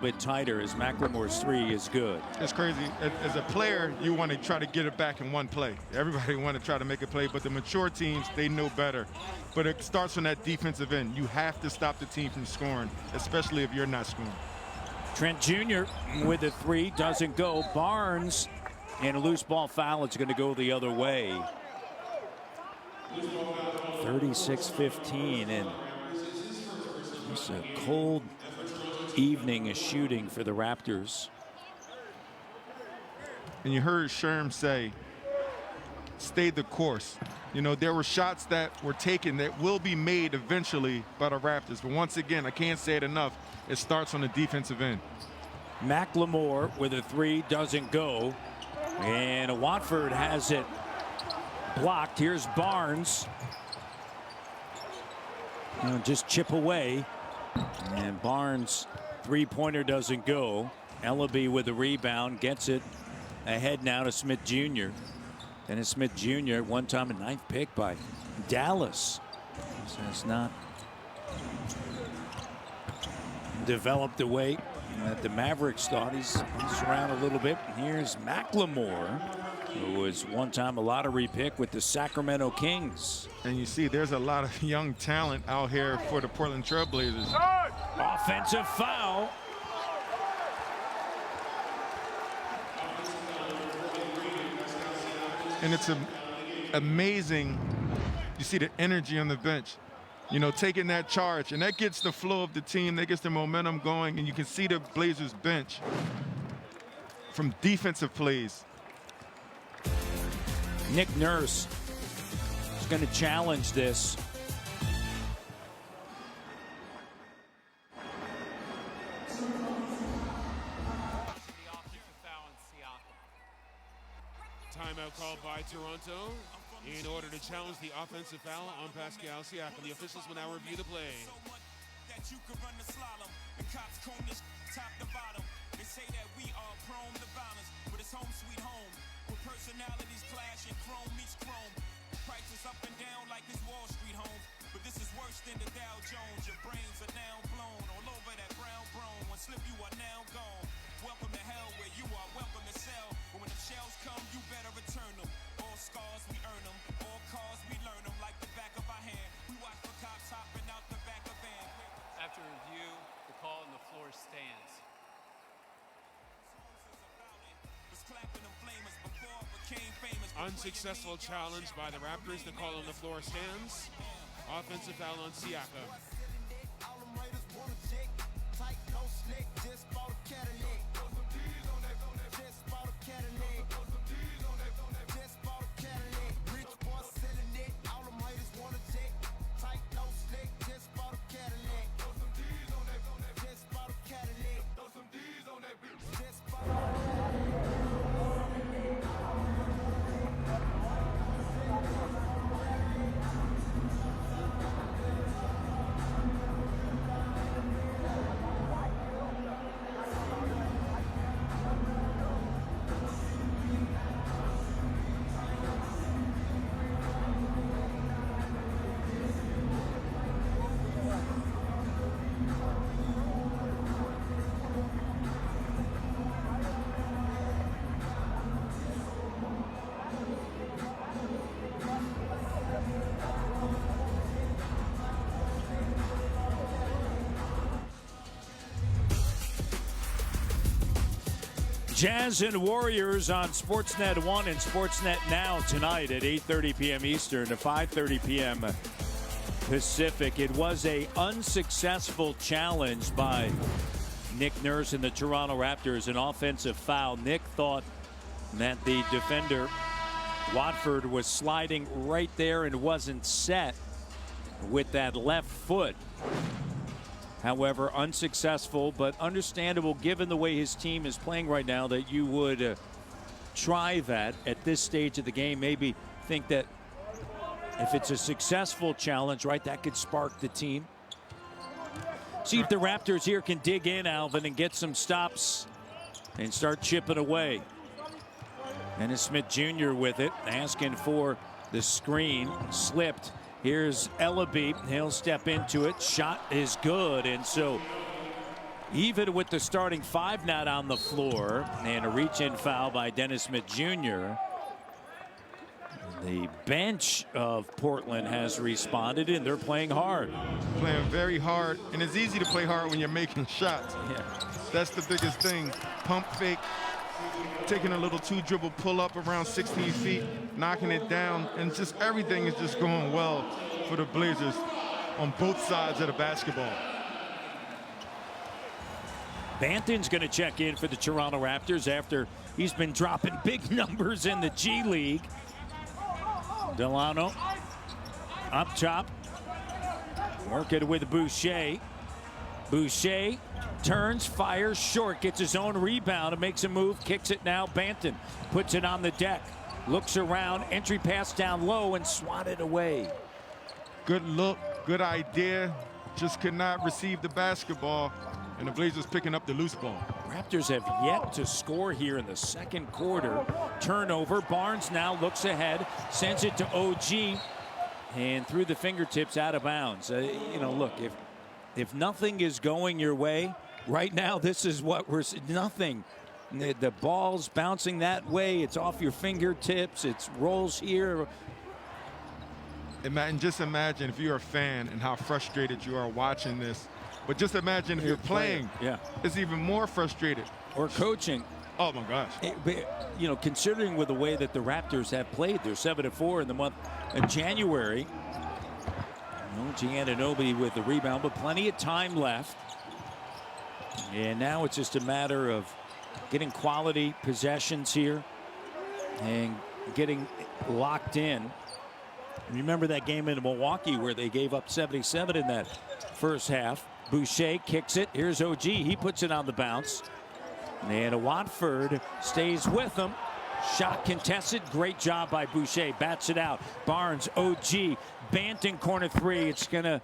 bit tighter as McLemore's three is good. It's crazy. As a player, you want to try to get it back in one play. Everybody want to try to make a play, but the mature teams, they know better. But it starts from that defensive end. You have to stop the team from scoring, especially if you're not scoring. Trent Jr. with the three, doesn't go. Barnes, and a loose ball foul. It's going to go the other way. 36-15, and it's a cold evening of shooting for the Raptors. And you heard Sherm say, stay the course. You know, there were shots that were taken that will be made eventually by the Raptors. But once again, I can't say it enough, it starts on the defensive end. McLemore with a three, doesn't go. And Watford has it blocked. Here's Barnes. Just chip away. And Barnes' three-pointer doesn't go. Ellaby with the rebound, gets it ahead now to Smith Jr. Dennis Smith Jr. at one time a ninth pick by Dallas. So it's not developed the way that the Mavericks thought. He's around a little bit. And here's McLemore, who was one time a lottery pick with the Sacramento Kings. And you see there's a lot of young talent out here for the Portland Trailblazers. Offensive foul. And it's amazing. You see the energy on the bench, you know, taking that charge, and that gets the flow of the team, that gets the momentum going, and you can see the Blazers bench from defensive plays. Nick Nurse is going to challenge this. Timeout called by Toronto in order to challenge the offensive foul on Pascal Siakam. The officials will now review the play. That you could run the slalom and cops comb this top to bottom. They say that we are prone to violence, but it's home sweet home. Where personalities clash and chrome meets chrome. Prices up and down like it's Wall Street home. But this is worse than the Dow Jones. Your brains are now blown all over that brown brome. One slip, you are now gone. Welcome to hell where you are welcome to sell. But when the shells come, you better return them. All scars, we earn them. All cars, we learn them like the back of our hand. We watch for cops hopping out the back of van. After review, the call on the floor stands. Unsuccessful challenge by the Raptors. The call on the floor stands. Offensive foul on Siakam. Jazz and Warriors on Sportsnet 1 and Sportsnet Now tonight at 8:30 p.m. Eastern to 5:30 p.m. Pacific. It was a unsuccessful challenge by Nick Nurse and the Toronto Raptors, an offensive foul. Nick thought that the defender, Watford, was sliding right there and wasn't set with that left foot. However, unsuccessful, but understandable given the way his team is playing right now that you would try that at this stage of the game. Maybe think that if it's a successful challenge, right, that could spark the team. See if the Raptors here can dig in, Alvin, and get some stops and start chipping away. Dennis Smith Jr. with it, asking for the screen, slipped. Here's Ellaby. He'll step into it. Shot is good. And so Even with the starting five not on the floor, and a reach-in foul by Dennis Smith Jr. The bench of Portland has responded, and they're playing hard. Playing very hard, and it's easy to play hard when you're making shots. Yeah. That's the biggest thing. Pump fake, taking a little two-dribble pull-up around 16 feet, knocking it down, and just everything is just going well for the Blazers on both sides of the basketball. Banton's going to check in for the Toronto Raptors after he's been dropping big numbers in the G League. Delano up top, working with Boucher. Boucher turns, fires short, gets his own rebound and makes a move, kicks it now. Banton puts it on the deck, looks around, entry pass down low and swatted away. Good look, good idea, just could not receive the basketball, and the Blazers picking up the loose ball. Raptors have yet to score here in the second quarter. Turnover. Barnes now looks ahead, sends it to OG, and through the fingertips out of bounds. You know, look, if nothing is going your way right now, this is what we're nothing. The ball's bouncing that way. It's off your fingertips. It rolls here. And just imagine if you're a fan and how frustrated you are watching this. But just imagine if you're playing. Yeah. It's even more frustrated. Or coaching. Oh my gosh. You know, considering with the way that the Raptors have played, they're 7-4 in the month of January. Giannonobi with the rebound, but plenty of time left. And now it's just a matter of getting quality possessions here and getting locked in. Remember that game in Milwaukee where they gave up 77 in that first half. Boucher kicks it. Here's OG. He puts it on the bounce. And Watford stays with him. Shot contested. Great job by Boucher. Bats it out. Barnes, OG. Banton corner three. It's going to